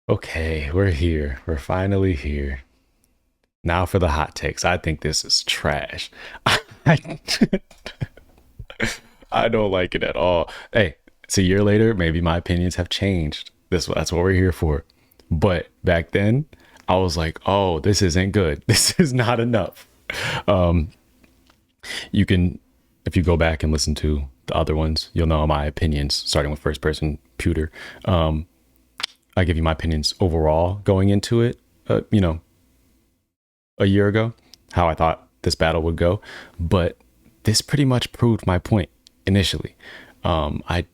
Okay, we're here. We're finally here. Now for the hot takes. I think this is trash. I, I don't like it at all. Hey, it's a year later. Maybe my opinions have changed. That's what we're here for. But back then, I was like, "Oh, this isn't good. This is not enough." Um, you can, if you go back and listen to the other ones, you'll know my opinions. Starting with first person pewter. I give you my opinions overall going into it. You know, a year ago, how I thought this battle would go, but this pretty much proved my point initially. I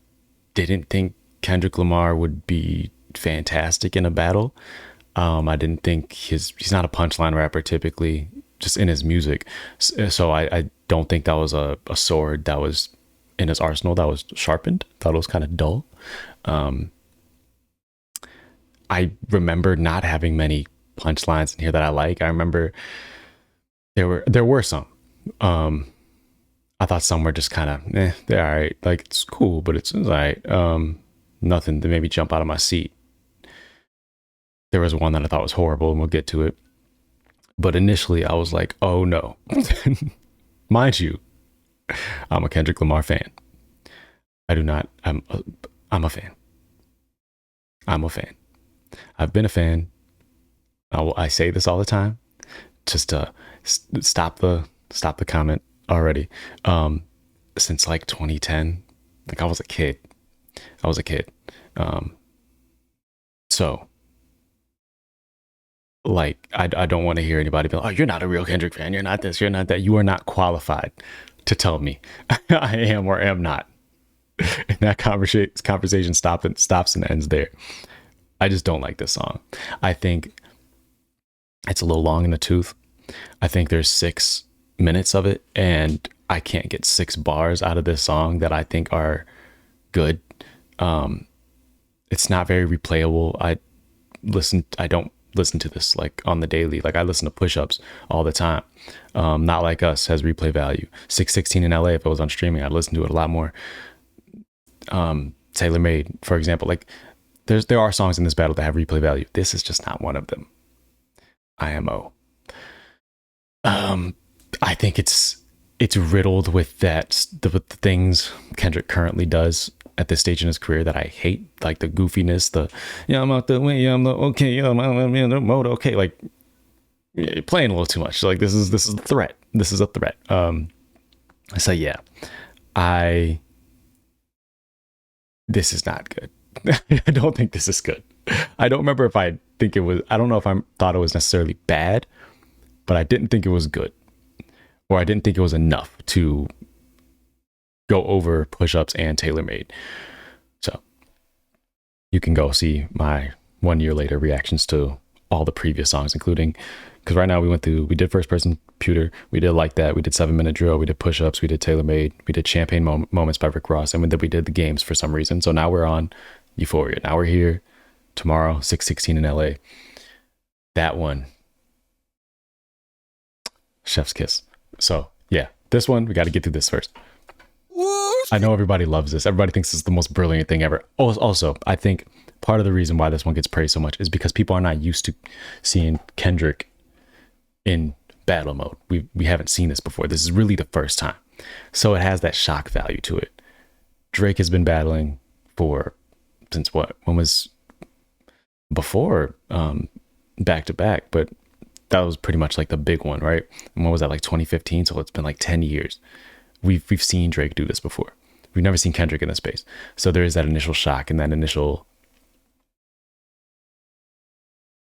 didn't think Kendrick Lamar would be fantastic in a battle. I didn't think he's not a punchline rapper typically, just in his music. So I don't think that was a sword that was in his arsenal that was sharpened. Thought it was kind of dull. Um, I remember not having many punchlines in here that I like. I remember there were some. Um, I thought some were just kind of they're all right. Like it's cool, but it's all right. Nothing to maybe jump out of my seat. There was one that I thought was horrible, and we'll get to it. But initially, I was like, oh no. Mind you, I'm a Kendrick Lamar fan. I do not. I'm a fan. I'm a fan. I've been a fan. I say this all the time. Just stop the comment already. Since like 2010, like I was a kid. I was a kid. Um, so like I don't want to hear anybody be like, oh, you're not a real Kendrick fan. You're not this. You're not that. You are not qualified to tell me I am or am not. And that conversation stops and ends there. I just don't like this song. I think it's a little long in the tooth. I think there's 6 minutes of it, and I can't get 6 bars out of this song that I think are good. Um, it's not very replayable. I don't listen to this like on the daily. Like I listen to push-ups all the time. Not Like Us has replay value. 616 in LA, if it was on streaming, I'd listen to it a lot more. Tailor Made, for example, like there are songs in this battle that have replay value. This is just not one of them. IMO. Um, I think it's riddled with with the things Kendrick currently does at this stage in his career that I hate, like the goofiness, the yeah I'm out the way, yeah I'm the okay, yeah I'm in the mode, okay, like you're playing a little too much. Like this is a threat. This is a threat. So yeah, I this is not good. I don't think this is good. I don't remember if I think it was. I don't know if I thought it was necessarily bad, but I didn't think it was good, or I didn't think it was enough to go over push-ups and tailor-made. So you can go see my 1 year later reactions to all the previous songs, including because right now we did first person pewter, we did Like That, we did 7 minute drill, we did push-ups, we did tailor-made, we did champagne moments by Rick Ross, and then we did the games for some reason. So now we're on Euphoria. Now we're here tomorrow, 616 in LA. That one, chef's kiss. So yeah, this one, we got to get through this first. I know everybody loves this. Everybody thinks it's the most brilliant thing ever. Also, I think part of the reason why this one gets praised so much is because people are not used to seeing Kendrick in battle mode. We haven't seen this before. This is really the first time. So it has that shock value to it. Drake has been battling for since what? When was before back to back, but that was pretty much like the big one, right? And when was that, like 2015? So it's been like 10 years. We've seen Drake do this before. We've never seen Kendrick in this space. So there is that initial shock and that initial,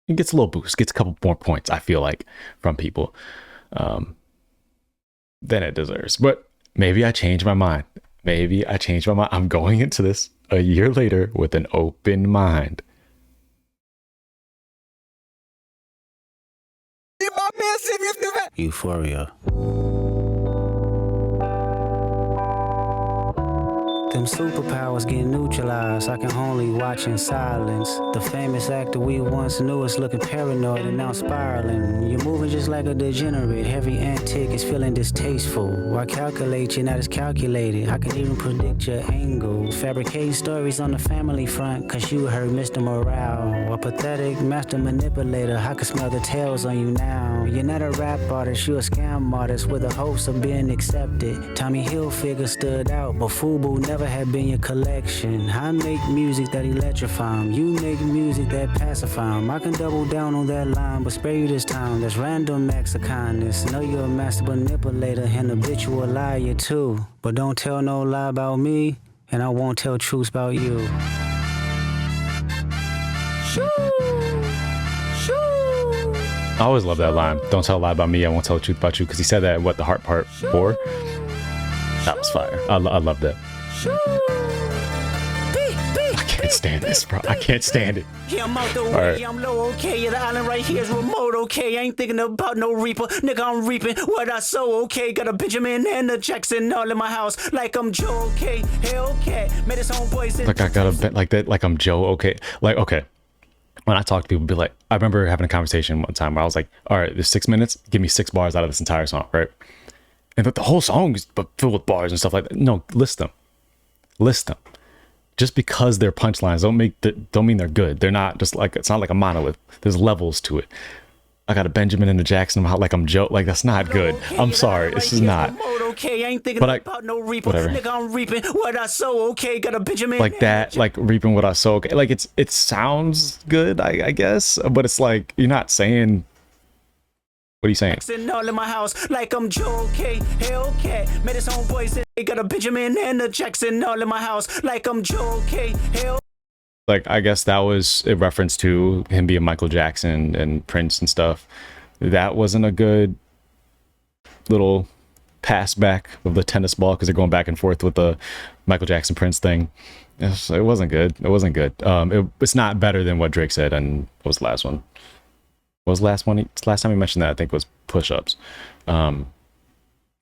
it gets a little boost, gets a couple more points, I feel like, from people um, than it deserves. But maybe I changed my mind. Maybe I changed my mind. I'm going into this a year later with an open mind. Euphoria. them superpowers get neutralized. I can only watch in silence. The famous actor we once knew is looking paranoid and now spiraling. You're moving just like a degenerate. Every antic is feeling distasteful. Why calculate? You're not as calculated. I can even predict your angle. Fabricating stories on the family front, cause you heard Mr. Morale. A pathetic master manipulator. I can smell the tails on you now. You're not a rap artist, you're a scam artist with the hopes of being accepted. Tommy Hilfiger stood out, but FUBU never had been your collection. I make music that electrify 'em. You make music that pacify 'em. I can double down on that line, but spare you this time. That's random acts of kindness. Know you're a master manipulator and habitual liar too. But don't tell no lie about me, and I won't tell truths about you. I always love that line. Don't tell a lie about me, I won't tell the truth about you. Because he said that, what, the heart part 4? That was fire. I love that. I can't stand this, bro. I can't stand it. Yeah, I'm out the way, I'm low, okay. Yeah, the island right here is remote, okay. I ain't thinking about no reaper. Nigga, I'm reaping what I sow, okay. Got a Benjamin and a Jackson all in my house. Like I'm Joe, okay. Hellcat, made his own boys. Like I got a bit like that, like I'm Joe, okay. Like, okay. When I talk to people, be like, I remember having a conversation one time where I was like, all right, there's 6 minutes. Give me 6 bars out of this entire song, right? And but the whole song is filled with bars and stuff like that. No, list them. List them. Just because they're punchlines don't mean they're good. They're not just like, it's not like a monolith. There's levels to it. I got a Benjamin and a Jackson like I'm Joe. Like, that's not good. I'm sorry. It's just not. Whatever. Nigga, I'm reaping what I sow, okay. Got a Benjamin like that, like reaping what I sow, okay. Like it sounds good, I guess, but it's like you're not saying. What are you saying? All in my house, like I'm Joe, okay. Hellcat, made his own boys. Got a Benjamin and a Jackson all in my house, like I'm Joe, okay. Like, I guess that was a reference to him being Michael Jackson and Prince and stuff. That wasn't a good little pass back of the tennis ball because they're going back and forth with the Michael Jackson Prince thing. It wasn't good. It wasn't good. It's not better than what Drake said. And what was the last one? What was the last one? Last time he mentioned that, I think, was push-ups. I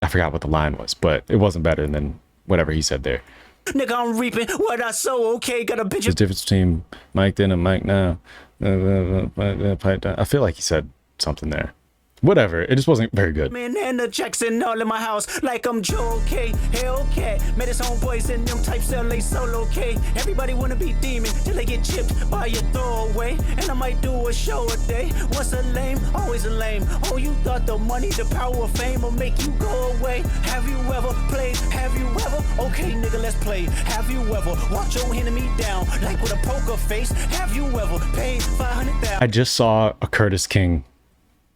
forgot what the line was, but it wasn't better than whatever he said there. Nigga, I'm reaping what I sow, okay. Got a bitch. There's a difference between Mike then and Mike now. I feel like he said something there. Whatever, it just wasn't very good. Man, and the Jackson all in my house, like I'm Joe, okay. Hellcat, made his own boys in them types LA solo, okay. Everybody wanna be demon till they get chipped by your throwaway. And I might do a show a day. Once a lame, always a lame. Oh, you thought the money, the power of fame will make you go away? Have you ever played? Have you ever? Okay, nigga, let's play. Have you ever watch your enemy down like with a poker face? Have you ever paid 500,000? I just saw a Curtis King.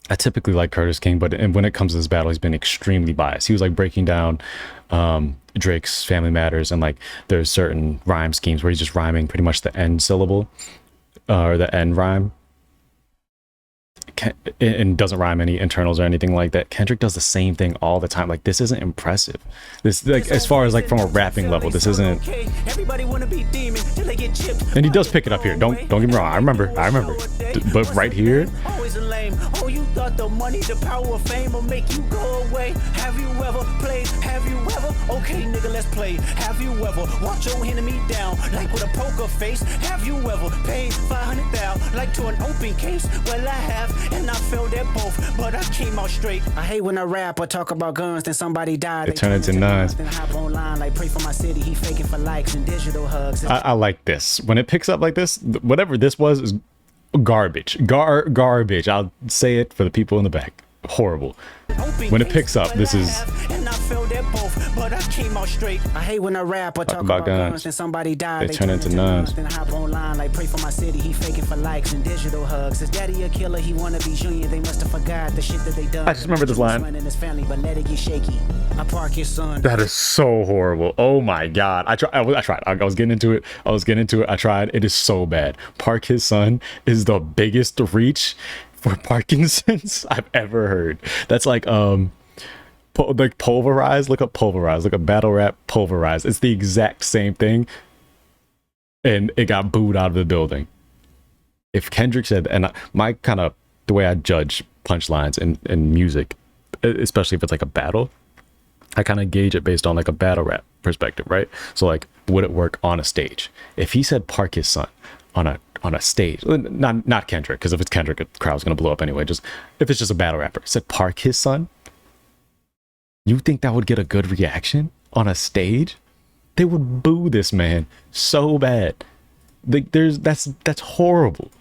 I typically like Curtis King, but when it comes to this battle, he's been extremely biased. He was like breaking down Drake's Family Matters, and like there's certain rhyme schemes where he's just rhyming pretty much the end syllable or the end rhyme, and doesn't rhyme any internals or anything like that. Kendrick does the same thing all the time. Like, this isn't impressive. This, like, as far as like from a rapping level, this isn't. And he does pick it up here. Don't get me wrong. I remember. But right here. Oh, you thought the money, the power of fame will make you go away? Have you ever played? Have you ever? Okay, nigga, let's play. Have you ever watch your enemy down like with a poker face? Have you ever paid 500,000 like to an open case? Well, I have, and I felt that both, but I came out straight. I hate when I rap or talk about guns, then somebody died. They turn into nines. Then hop online like pray for my city. He faking for likes and digital hugs. I like this when it picks up like this. Whatever this was is garbage. Garbage. I'll say it for the people in the back. Horrible. When it picks up, this is. And I felt that both, but I came out straight. I hate when I rap or talk about guns, then somebody died. They turn into nuns. Then hop online like pray for my city. He faking for likes and digital hugs. His daddy a killer. He wanna be junior. They must have forgot the shit that they done. I just remember this line. His family, but let it get shaky. I park his son. That is so horrible. Oh my god. I tried. I was getting into it. I tried. It is so bad. Park his son is the biggest reach for Parkinson's I've ever heard. That's like pulverized. Look up pulverized. Look up battle rap pulverized. It's the exact same thing, and it got booed out of the building. If Kendrick said, and my kind of the way I judge punchlines and music, especially if it's like a battle, I kind of gauge it based on like a battle rap perspective, right? So like, would it work on a stage? If he said "Park His Son" on a stage, not Kendrick, because if it's Kendrick, the crowd's gonna blow up anyway. Just if it's just a battle rapper, said "Park His Son," you think that would get a good reaction on a stage? They would boo this man so bad. Like, that's horrible.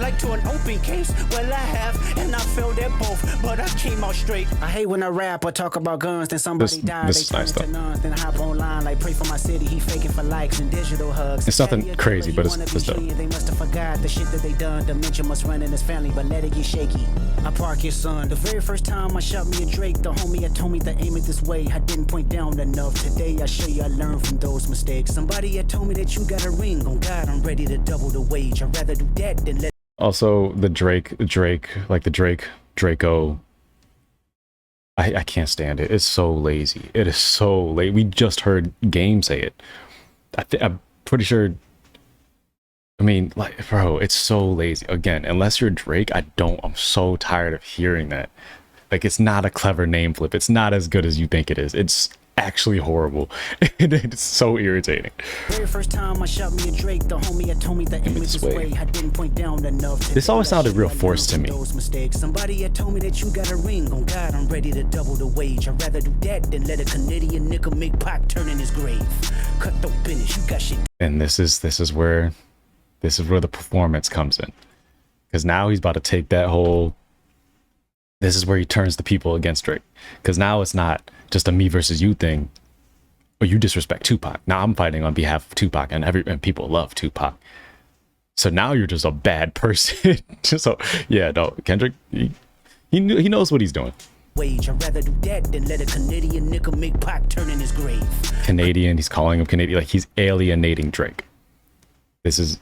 Like to an open case, well I have, and I failed at both, but I came out straight. I hate when a rapper talk about guns, then somebody died, this they is turn nice into nuns, then I hop online like pray for my city, he faking for likes and digital hugs. It's nothing crazy, but it's dope. They must have forgot the shit that they done, dementia must run in his family, but let it get shaky. I park his son, the very first time I shot me a Drake, the homie had told me to aim it this way, I didn't point down enough, today I show you I learned from those mistakes. Somebody had told me that you got a ring, on God I'm ready to double the wage, I'd rather do that than let. Also, the Drake, like the Draco, I can't stand it. It's so lazy. It is so late. We just heard Game say it. I'm pretty sure. I mean, like, bro, it's so lazy. Again, unless you're Drake, I'm so tired of hearing that. Like, it's not a clever name flip. It's not as good as you think it is. It's actually horrible. It's so irritating. Very first time I shot me a Drake, the homie had told me that aim it this way. I didn't point down enough. This always sounded real forced to me. Somebody had told me that you got a ring, on God I'm ready to double the wage. I'd rather do that than let a Canadian nigga make Pac turn in his grave. Cut the business, you got shit. And this is where the performance comes in, because now he's about to take that whole. This is where he turns the people against Drake, because now it's not just a me versus you thing, or you disrespect Tupac. Now I'm fighting on behalf of Tupac, and people love Tupac. So now you're just a bad person. So yeah, no, Kendrick, he knows what he's doing. Wage, I'd rather do that than let a Canadian nigga make Pac turn in his grave. Canadian, he's calling him Canadian, like he's alienating Drake. He's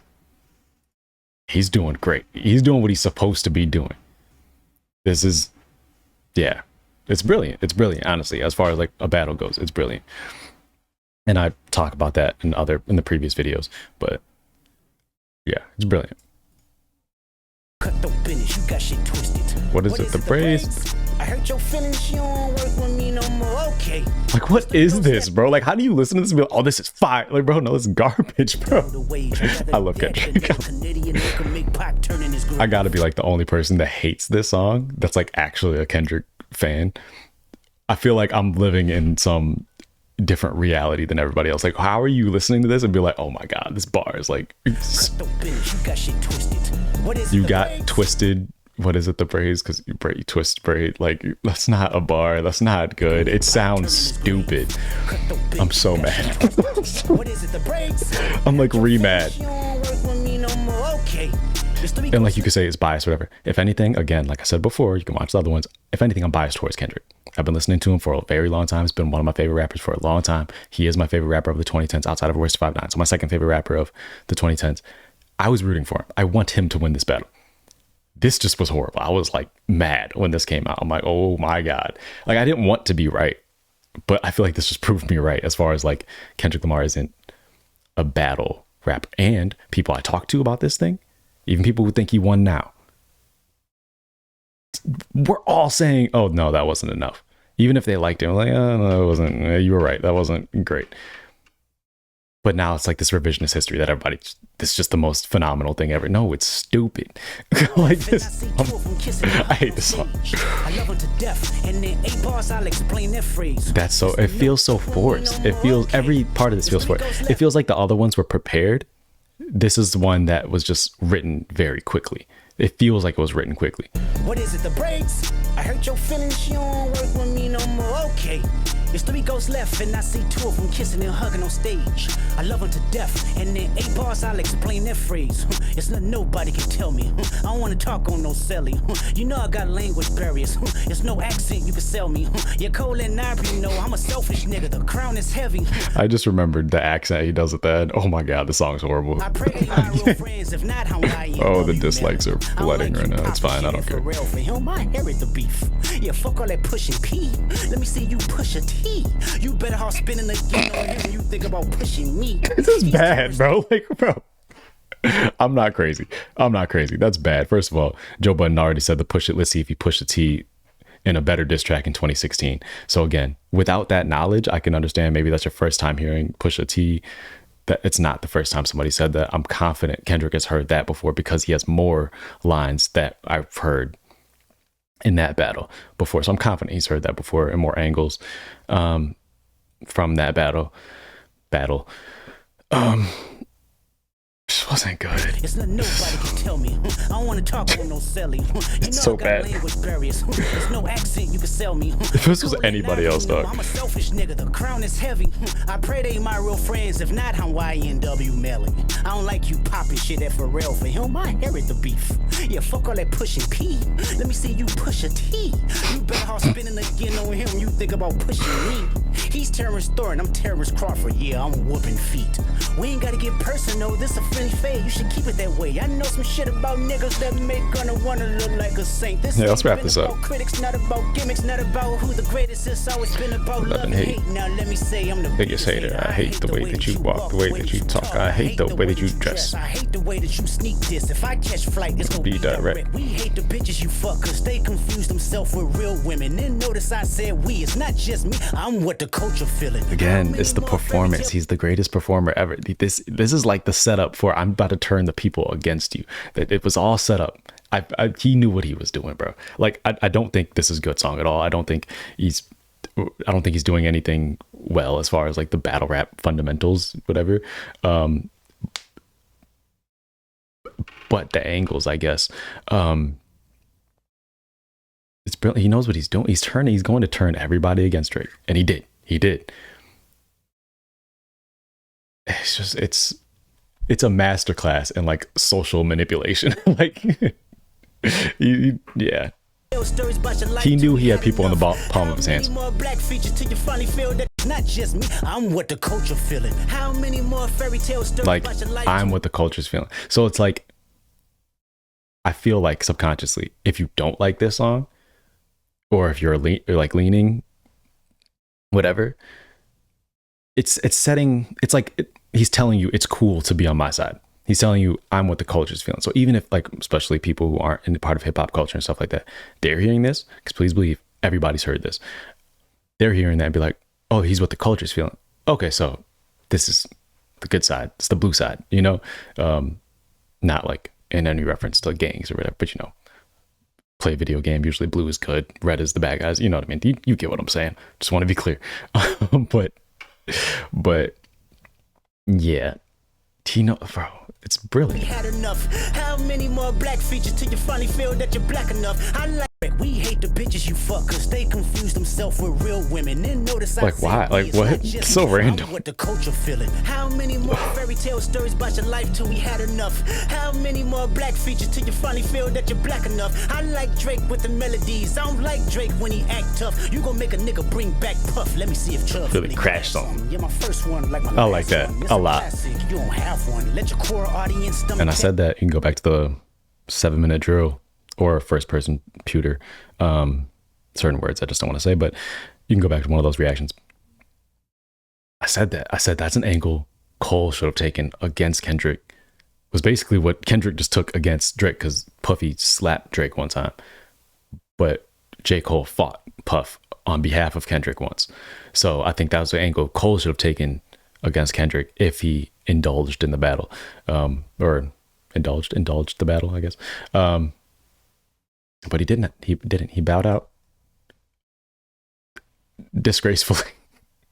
doing great. He's doing what he's supposed to be doing. Yeah, it's brilliant. It's brilliant, honestly, as far as like a battle goes. It's brilliant. And I talk about that in the previous videos, but yeah, it's brilliant. Cut the business, you got shit twisted. What is it? The braids? I hurt your feelings, you don't work with me no more. Okay. Like, what is this, bro? Like, how do you listen to this and be like, oh, this is fire? Like, bro, no, this is garbage, bro. I love Kendrick. I gotta be like the only person that hates this song that's like actually a Kendrick fan. I feel like I'm living in some different reality than everybody else. Like, how are you listening to this and be like, oh my god, this bar is like, you got twisted. What is it, the phrase? Because you twist braid. Like, that's not a bar. That's not good. It sounds stupid. I'm so mad. I'm like re-mad. And like you could say it's biased, whatever. If anything, again, like I said before, you can watch the other ones. If anything, I'm biased towards Kendrick. I've been listening to him for a very long time. He's been one of my favorite rappers for a long time. He is my favorite rapper of the 2010s outside of Royce 5'9". So my second favorite rapper of the 2010s. I was rooting for him. I want him to win this battle. This just was horrible. I was like mad when this came out. I'm like, oh my god. Like, I didn't want to be right, but I feel like this just proved me right as far as like Kendrick Lamar isn't a battle rapper. And people I talk to about this thing, even people who think he won now, we're all saying, oh no, that wasn't enough. Even if they liked him, like, oh no, it wasn't. You were right. That wasn't great. But now it's like this revisionist history that everybody, this is just the most phenomenal thing ever. No, it's stupid. Like this. I hate this song. That's so, it feels so forced. It feels, every part of this feels forced. It feels like the other ones were prepared. This is one that was just written very quickly. It feels like it was written quickly. What is it, the braids? I hurt your feelings, you don't work with me no more. Okay. There's 3 ghosts left, and I see 2 of them kissing and hugging on stage. I love them to death, and in 8 bars I'll explain that phrase. It's nothing nobody can tell me. I don't want to talk on no celly. You know I got language barriers. It's no accent you can sell me. You're cold and ivory, you know I'm a selfish nigga. The crown is heavy. I just remembered the accent he does at the end. Oh my god, the song's horrible. I pray to my real friends, if not, how I am. Oh, the dislikes are flooding right now. It's fine, I don't care. For him, I inherit the beef. Yeah, fuck all that pushing P. Let me see you push a T. You better hard spinning again on him when you think about pushing me. This is bad, bro. Like, bro. I'm not crazy. That's bad. First of all, Joe Budden already said the push it. Let's see if he pushed the T. in a better diss track in 2016. So again, without that knowledge, I can understand maybe that's your first time hearing Pusha T. That it's not the first time somebody said that. I'm confident Kendrick has heard that before because he has more lines that I've heard in that battle before. So I'm confident he's heard that before and more angles from that battle. Just wasn't good. It's not nobody can tell me. I don't want to talk on no celly. You It's know so I got bad. language barriers. There's no accent you can sell me. If this was anybody else, dog. I'm a selfish nigga. The crown is heavy. I pray they my real friends. If not, I'm YNW Melly. I don't like you popping shit at Pharrell. For him, I inherit the beef. Yeah, fuck all that pushing P. Let me see you push a T. You better off spinning again on him. You think about pushing me. He's Terrence Thornton. I'm Terrence Crawford. Yeah, I'm whooping feet. We ain't gotta get personal. This a friendly fade. You should keep it that way. I know some shit about niggas that make gonna wanna look like a saint. This Yeah, let's wrap ain't this been up. about critics, not about gimmicks, not about who the greatest is. Always been about love and hate. Now let me say I'm the Biggest hater. I hate the way that you walk, the way that you talk. I hate the way that you dress. I hate the way that you sneak this. If I catch flight, it's gonna Be be direct. direct. We hate the bitches you fuck, cause they confuse themselves with real women. Then notice I said we, it's not just me. I'm what the culture feeling. Again, it's the performance. He's the greatest performer ever. This is like the setup for I'm about to turn the people against you. That it was all set up. He knew what he was doing, bro. Like I don't think this is a good song at all. I don't think he's doing anything well as far as like the battle rap fundamentals, whatever. But the angles, I guess. It's brilliant. He knows what he's doing. He's going to turn everybody against Drake. And he did. It's a masterclass in like social manipulation. Like yeah. He knew he had people in the palm of his hands. Not just me, I'm what the culture feeling. How many more fairy tale stories Like about your life? I'm what the culture's feeling. So it's like I feel like subconsciously, if you don't like this song, or if you're leaning, whatever, it's he's telling you it's cool to be on my side. He's telling you I'm what the culture's feeling. So even if like, especially people who aren't in part of hip hop culture and stuff like that, they're hearing this, because please believe everybody's heard this. They're hearing that and be like, oh, he's what the culture's feeling. Okay, so this is the good side. It's the blue side, you know? Not like in any reference to gangs or whatever, but you know, play a video game, usually blue is good, red is the bad guys. You know what I mean? You get what I'm saying. Just want to be clear. but yeah, Tino, bro, it's brilliant. Had enough. How many more black features till you finally feel that you're black enough? I like it. We hate the bitches you fuck, cause they confuse themselves with real women. Then notice Like, why? Like, what? It's so random. What the culture feeling. How many more fairy tale stories about your life till we had enough? How many more black features till you finally feel that you're black enough? I like Drake with the melodies. I don't like Drake when he act tough. You gon' make a nigga bring back Puff. Let me see if Chubb Really crashed on. Yeah, my first one, like my I like last that one. It's a lot. classic. You don't have one. Let your core audience stomach And I said that you can go back to the 7-minute drill or first person pewter. Certain words I just don't want to say, but you can go back to one of those reactions. I said that's an angle Cole should have taken against Kendrick. It was basically what Kendrick just took against Drake, because Puffy slapped Drake one time, but J. Cole fought Puff on behalf of Kendrick once. So I think that was the angle Cole should have taken against Kendrick if he indulged in the battle, or indulged the battle, I guess. But he didn't. He bowed out disgracefully.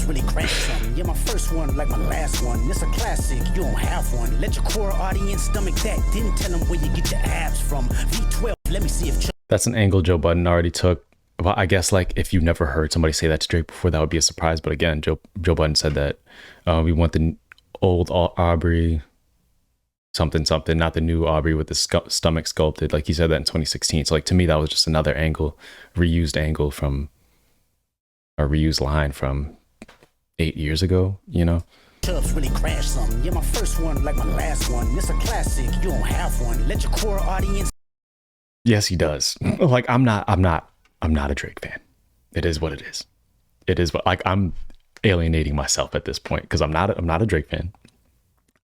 really crashed something. Yeah, my first one, like my last one. It's a classic, you don't have one. Let your core audience stomach that. Didn't tell them where you get your abs from. V12, let me see if... That's an angle Joe Budden already took. Well, I guess like if you never heard somebody say that to Drake before, that would be a surprise. But again, Joe Budden said that we want the old Aubrey something, not the new Aubrey with the stomach sculpted. Like he said that in 2016. So like to me, that was just another reused angle from a reused line from 8 years ago, you know? Chubbs really crashed something. Yeah, my first one, like my last one. It's a classic, you don't have one. Let your core audience... Yes, he does. Like I'm not a Drake fan. It is what it is. It is what, like, I'm alienating myself at this point because I'm not a Drake fan.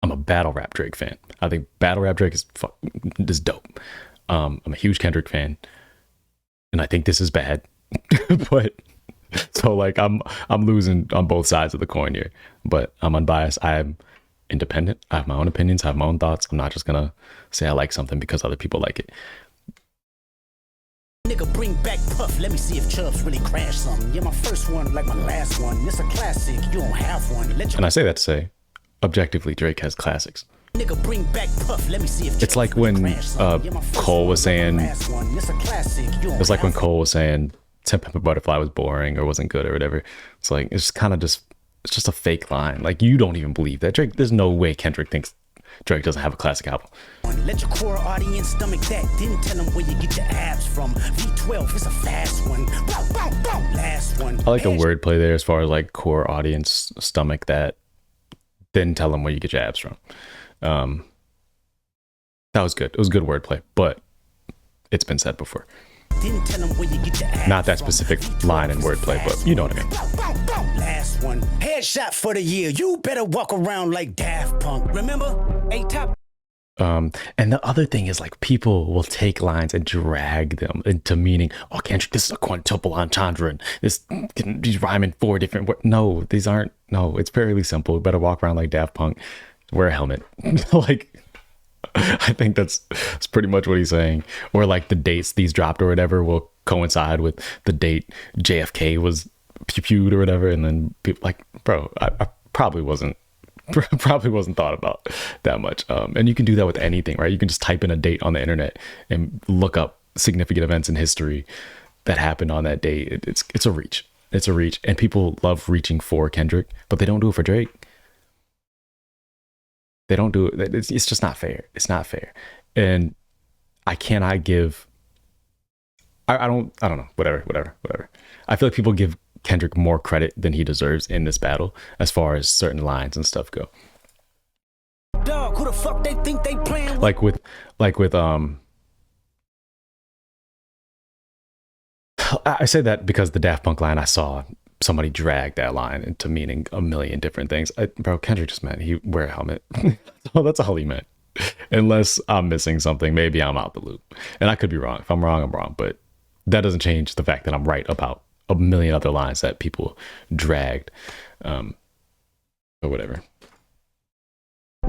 I'm a battle rap Drake fan. I think battle rap Drake is dope. I'm a huge Kendrick fan, and I think this is bad. But so like I'm losing on both sides of the coin here, but I'm unbiased. I'm independent. I have my own opinions. I have my own thoughts. I'm not just gonna say I like something because other people like it. Nigga, bring back Puff. Let me see if Chubbs really crashed something. Yeah, my first one like my last one. It's a classic. You don't have one. And I say that to say, objectively, Drake has classics. Nigga, bring back Puff. Let me see if it's like when Cole was saying, it's like when Cole was saying "To Pimp a Butterfly" was boring or wasn't good or whatever. It's like it's kind of just it's just a fake line. Like you don't even believe that Drake. There's no way Kendrick thinks Drake doesn't have a classic album. Let your core audience stomach that. Didn't tell them where you get your abs from. V12 is a fast one. Bow, bow, bow. Last one. I like the wordplay there as far as like core audience stomach that. Didn't tell them where you get your abs from. That was good. It was good wordplay, but it's been said before. Didn't tell them where you get your abs Not that specific line and wordplay, but you know what I mean. Last one. Headshot for the year. You better walk around like Daft Punk. Remember? A-Top. And the other thing is like people will take lines and drag them into meaning, oh, Kendrick, this is a quintuple entendre and this he's rhyming 4 different words. No, these aren't. No, it's fairly simple. You better walk around like Daft Punk, wear a helmet. Like, I think that's pretty much what he's saying. Or like the dates these dropped or whatever will coincide with the date JFK was pewed or whatever. And then people like, bro, I probably wasn't thought about that much. And you can do that with anything, right? You can just type in a date on the internet and look up significant events in history that happened on that date. It's a reach. It's a reach. And people love reaching for Kendrick, but they don't do it for Drake. They don't do it. It's just not fair. It's not fair. And I cannot give, I don't know, whatever. I feel like people give Kendrick more credit than he deserves in this battle as far as certain lines and stuff go. Dog, who the fuck they think they playing with? Like with I say that because the Daft Punk line, I saw somebody drag that line into meaning a million different things. Bro, Kendrick just meant he wear a helmet. Well, that's all he meant. Unless I'm missing something, maybe I'm out the loop. And I could be wrong. If I'm wrong, I'm wrong. But that doesn't change the fact that I'm right about a million other lines that people dragged. Or whatever.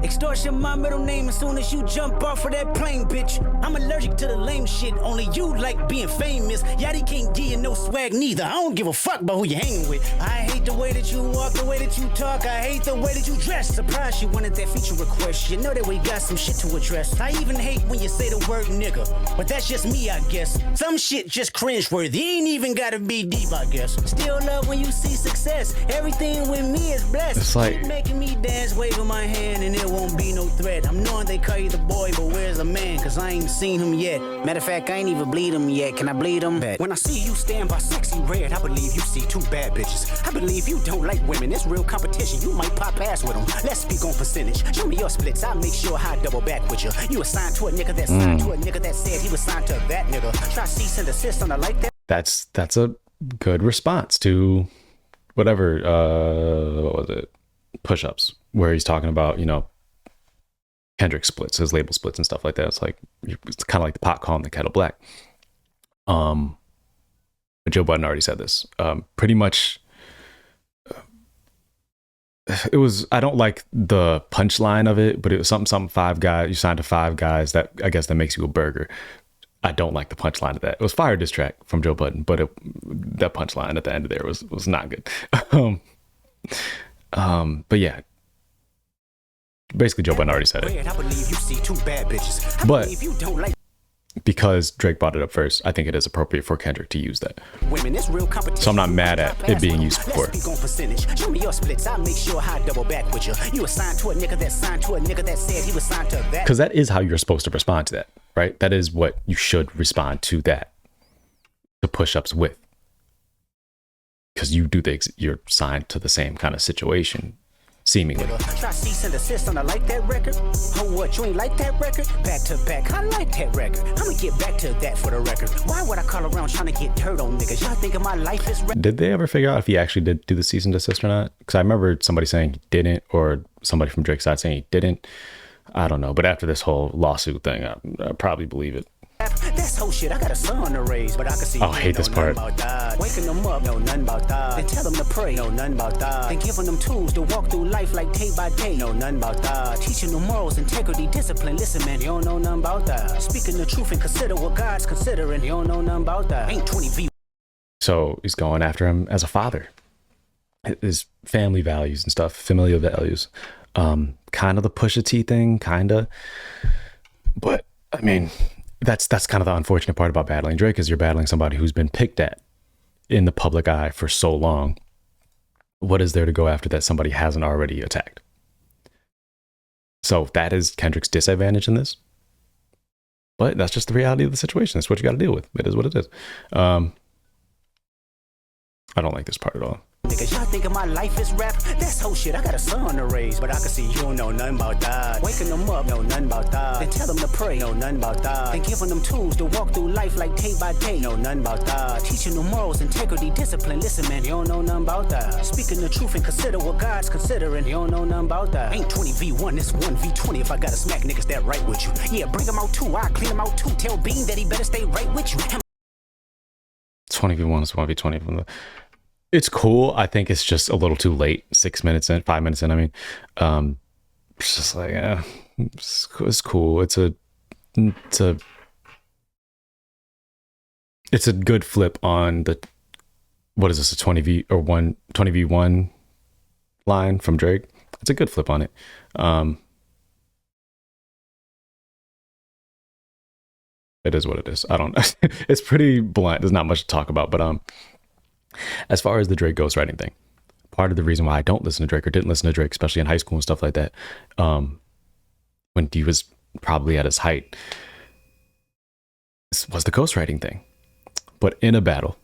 Extortion, my middle name as soon as you jump off of that plane, bitch. I'm allergic to the lame shit. Only you like being famous. Yachty can't give you no swag neither. I don't give a fuck about who you hanging with. I hate the way that you walk, the way that you talk. I hate the way that you dress. Surprised you wanted that feature request. You know that we got some shit to address. I even hate when you say the word nigga. But that's just me, I guess. Some shit just cringeworthy. Ain't even gotta be deep, I guess. Still love when you see success. Everything with me is blessed. It's like keep making me dance, waving my hand, and it won't be no threat. I'm knowing they call you the boy, but where's the man? Cause I ain't seen him yet. Matter of fact, I ain't even bleed him yet. Can I bleed him? When I see you stand by sexy red, I believe you see 2 bad bitches. I believe you don't like women. It's real competition. You might pop ass with them. Let's speak on percentage. Show me your splits. I'll make sure I double back with you. You assigned to a nigga that signed to a nigga that said he was signed to that nigga. Try cease and desist on a like that. That's a good response to whatever, what was it? Push-ups, where he's talking about, you know, Kendrick splits, his label splits and stuff like that. It's like, it's kind of like the pot calling the kettle black. But Joe Budden already said this. Pretty much, it was, I don't like the punchline of it, but it was something 5 guys, you signed to 5 guys, that I guess that makes you a burger. I don't like the punchline of that. It was fire diss track from Joe Budden, but that punchline at the end of there was not good. But yeah, basically Joe Budden already said it. I believe you see 2 bad bitches. But you don't like because Drake brought it up first, I think it is appropriate for Kendrick to use that. women. It's real competition. So I'm not mad at it being used before. Let's speak on percentage. Show me your splits. I'll make sure I double back with you. You assigned to a nigga that signed to a nigga that said he was signed to that. Because that is how you're supposed to respond to that, right? That is what you should respond to that. The push-ups with. Because you do you're signed to the same kind of situation, seemingly. Try cease and desist on a like that record. Oh, what? You ain't like that record? Back to back, I like that record. I'ma get back to that for the record. Why would I call around trying to get dirt on niggas? Y'all thinking my life is Did they ever figure out if he actually did do the cease and desist or not? Because I remember somebody saying he didn't, or somebody from Drake's side saying he didn't. I don't know. But after this whole lawsuit thing, I probably believe it. That's whole shit. I got a son to raise, but I can see. Oh, I hate this part. About that. Waking them up, know nothing about that. Then tell them to pray, know nothing about that. Then giving them tools to walk through life like day by day, know nothing about that. Teaching them morals, integrity, discipline. Listen, man, you don't know nothing about that. Speaking the truth and consider what God's considering. You don't know nothing about that. Ain't 20V. So he's going after him as a father. His family values and stuff, familial values. Kind of the Pusha T thing, kind of. But I mean, that's kind of the unfortunate part about battling Drake, is you're battling somebody who's been picked at in the public eye for so long. What is there to go after that somebody hasn't already attacked? So that is Kendrick's disadvantage in this. But that's just the reality of the situation. That's what you got to deal with. It is what it is. I don't like this part at all. Niggas, y'all thinking my life is rap? That's whole shit. I got a son to raise, but I can see you don't know nothing about that. Waking them up, know nothing about that. Then tell them to pray, know nothing about that. Then giving them tools to walk through life like day by day, know nothing about that. Teaching them morals, integrity, discipline. Listen, man, you don't know nothing about that. Speaking the truth and consider what God's considering. You don't know nothing about that. Ain't 20v1, it's 1v20. If I gotta smack niggas that right with you, yeah, bring them out too. I clean them out too. Tell Bean that he better stay right with you. 20v1 is 1v20 from the. It's cool. I think it's just a little too late. 6 minutes in, 5 minutes in. I mean, it's just like, it's cool. It's a good flip on the, what is this, a 20v1 line from Drake. It's a good flip on it. It is what it is. I don't know. It's pretty blunt. There's not much to talk about, but as far as the Drake ghostwriting thing, part of the reason why I don't listen to Drake or didn't listen to Drake, especially in high school and stuff like that, when he was probably at his height, was the ghostwriting thing. But in a battle,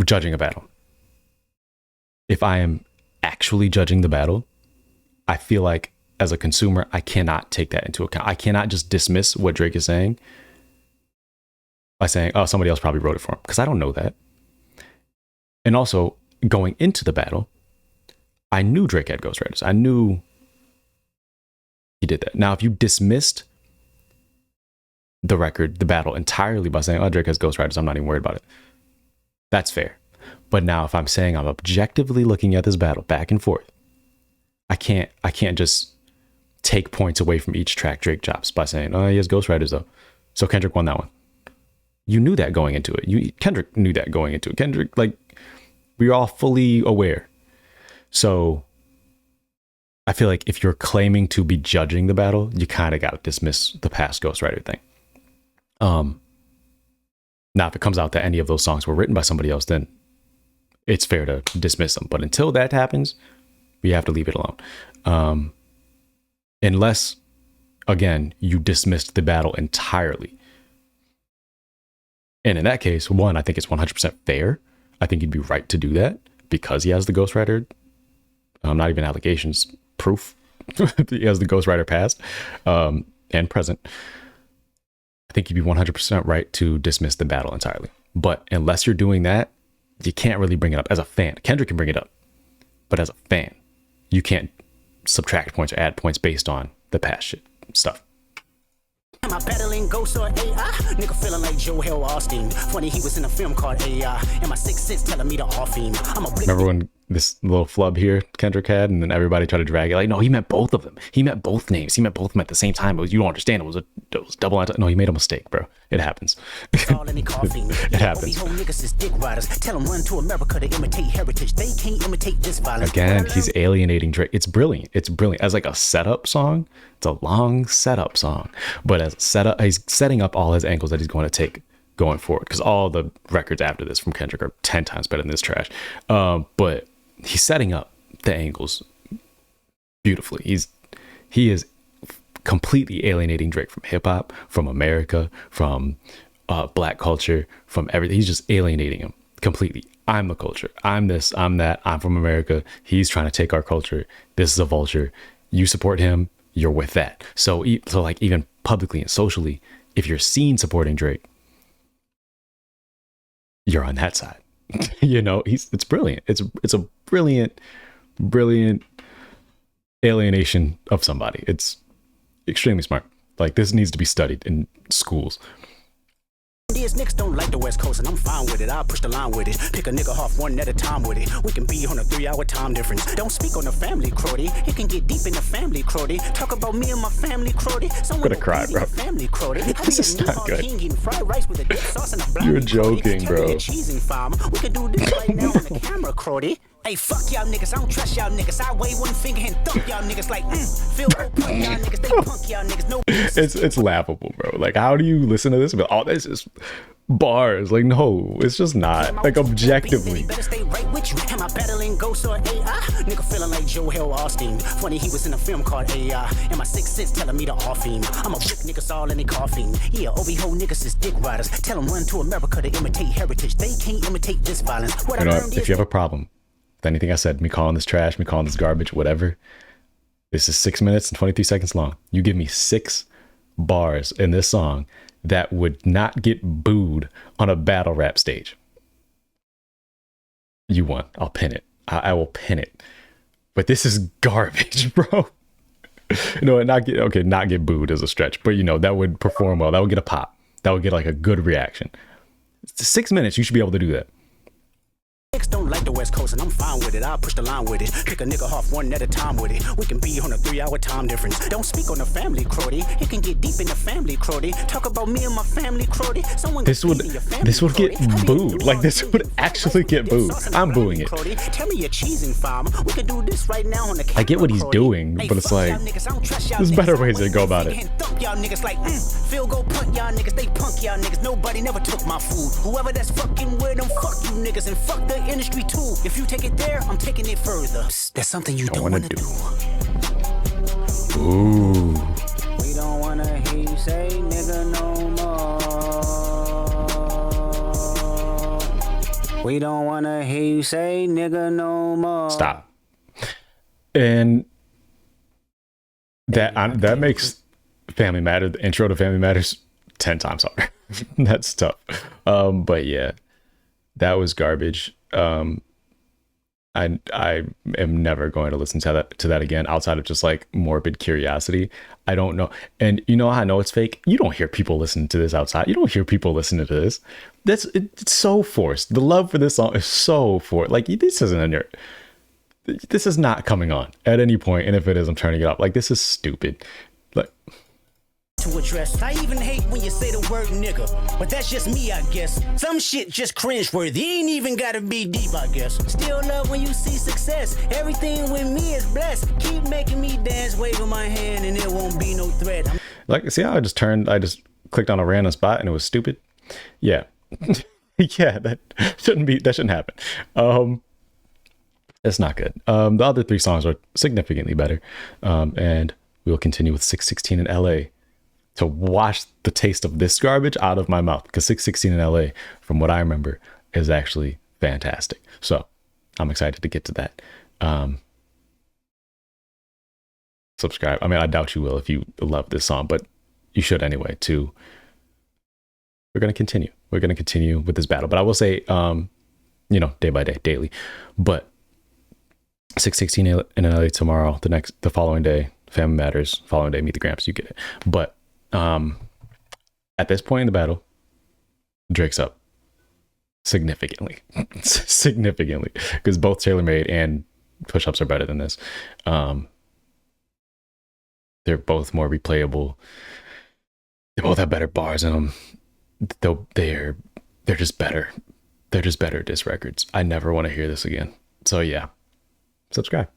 judging a battle, if I am actually judging the battle, I feel like as a consumer, I cannot take that into account. I cannot just dismiss what Drake is saying by saying, oh, somebody else probably wrote it for him, because I don't know that. And also, going into the battle, I knew Drake had ghostwriters. I knew he did that. Now, if you dismissed the record, the battle entirely by saying, oh, Drake has ghostwriters, I'm not even worried about it, that's fair. But now if I'm saying I'm objectively looking at this battle back and forth, I can't just take points away from each track Drake drops by saying, oh, he has ghostwriters though, so Kendrick won that one. You knew that going into it. Kendrick knew that going into it. Kendrick, like, we were all fully aware. So I feel like if you're claiming to be judging the battle, you kind of got to dismiss the past ghostwriter thing. Now, if it comes out that any of those songs were written by somebody else, then it's fair to dismiss them. But until that happens, we have to leave it alone. Unless, again, you dismissed the battle entirely. And in that case, one, I think it's 100% fair. I think you'd be right to do that because he has the ghostwriter. Not even allegations, proof. He has the ghostwriter past and present. I think you'd be 100% right to dismiss the battle entirely. But unless you're doing that, you can't really bring it up as a fan. Kendrick can bring it up, but as a fan, you can't subtract points or add points based on the past shit stuff. Am I battling ghosts or AI? Nigga feeling like Joe Hill Austin. Funny, he was in a film called AI. And my sixth sense telling me to off him. Remember when this little flub here Kendrick had, and then everybody tried to drag it? Like, no, he meant both of them. He meant both names. He meant both of them at the same time. You don't understand. It was double. No, he made a mistake, bro. It happens. It happens. Tell them run to America to imitate heritage. They can't imitate this violence. Again, he's alienating Drake. It's brilliant. It's brilliant. As like a setup song, it's a long setup song. But as a setup, he's setting up all his angles that he's going to take going forward. Because all the records after this from Kendrick are 10 times better than this trash. But he's setting up the angles beautifully. He is completely alienating Drake from hip hop, from America, from black culture, from everything. He's just alienating him completely. I'm the culture. I'm this. I'm that. I'm from America. He's trying to take our culture. This is a vulture. You support him, you're with that. So like even publicly and socially, if you're seen supporting Drake, you're on that side. You know, it's brilliant. It's a brilliant alienation of somebody. It's extremely smart. Like, this needs to be studied in schools. These niggas don't like the West Coast, and I'm fine with it. I'll push the line with it. Pick a nigga off one at a time with it. We can be on a 3-hour time difference. Don't speak on the family, Crody. It can get deep in the family, Crody. Talk about me and my family, Crody. I'm gonna cry, bro. Family, Crody. This is not good. Fried rice with a dip sauce and a blind. You're joking, bro. We can do this right now on the camera, Crody. Hey, fuck y'all niggas, I don't trust y'all niggas. I wave one finger and thump y'all niggas like, feel go punk y'all niggas, they punk y'all niggas, no. It's laughable, bro. Like, how do you listen to this? But all this is bars. Like, no, it's just not. Like, objectively. Better stay right with you. Am I battling ghosts or AI? Nigga feeling like Joel Austin. Funny, he was in a film called AI. And my sixth sense telling me to off him. I'm a brick niggas all in they coughing. Yeah, OB-ho niggas is dick riders. Tell them run to America to imitate heritage. They can't imitate this violence. What You know, if you have a problem with anything I said, me calling this trash, me calling this garbage, whatever, this is 6 minutes and 23 seconds long. You give me 6 bars in this song that would not get booed on a battle rap stage. You won. I'll pin it. I will pin it. But this is garbage, bro. No, not get booed is a stretch, but you know, that would perform well. That would get a pop. That would get like a good reaction. It's 6 minutes. You should be able to do that. Niggas don't like the West Coast, and I'm fine with it. I'll push the line with it. Pick a nigga off one at a time with it. We can be on a 3-hour time difference. Don't speak on the family, Crody. It can get deep in the family, Crody. Talk about me and my family, Crody. Someone this would get booed. Like, this would actually get booed. I'm booing it. Tell me you're cheesing, fam. We can do this right now on the camera, I get what he's doing, but it's like, there's better ways to go about it. Y'all niggas like, feel go punt y'all niggas, they punk y'all niggas. Nobody never took my food. Whoever that's fucking with them, fuck you niggas and fuck the industry too. If you take it there, I'm taking it further. That's something you don't wanna do. Ooh. We don't wanna hear you say nigga no more. We don't wanna hear you say nigga no more. Stop. And that makes Family Matter, the intro to Family Matters, 10 times harder. That's tough. But yeah, that was garbage. I am never going to listen to that again, outside of just like morbid curiosity. I don't know. And you know how I know it's fake? You don't hear people listening to this outside. You don't hear people listening to this. It's so forced. The love for this song is so forced. Like, this isn't in there. This is not coming on at any point. And if it is, I'm turning it off. Like, this is stupid. Like, to address. I even hate when you say the word nigga, but that's just me, I guess. Some shit just cringeworthy. Ain't even gotta be deep, I guess. Still love when you see success. Everything with me is blessed. Keep making me dance, waving my hand, and it won't be no threat. like, see how I just clicked on a random spot and it was stupid? Yeah. Yeah, that shouldn't happen. It's not good. The other 3 songs are significantly better. And we'll continue with 616 in LA to wash the taste of this garbage out of my mouth, because 616 in LA, from what I remember, is actually fantastic. So I'm excited to get to that. Subscribe. I mean, I doubt you will if you love this song, but you should anyway too. We're going to continue with this battle, but I will say, day by day, daily, but 616 in LA tomorrow, the following day, Family Matters, following day, Meet the Gramps, you get it. But at this point in the battle, Drake's up significantly, because both Taylor Made and Push-Ups are better than this. They're both more replayable. They both have better bars in them. They're just better. They're just better diss records. I never want to hear this again. So yeah, subscribe.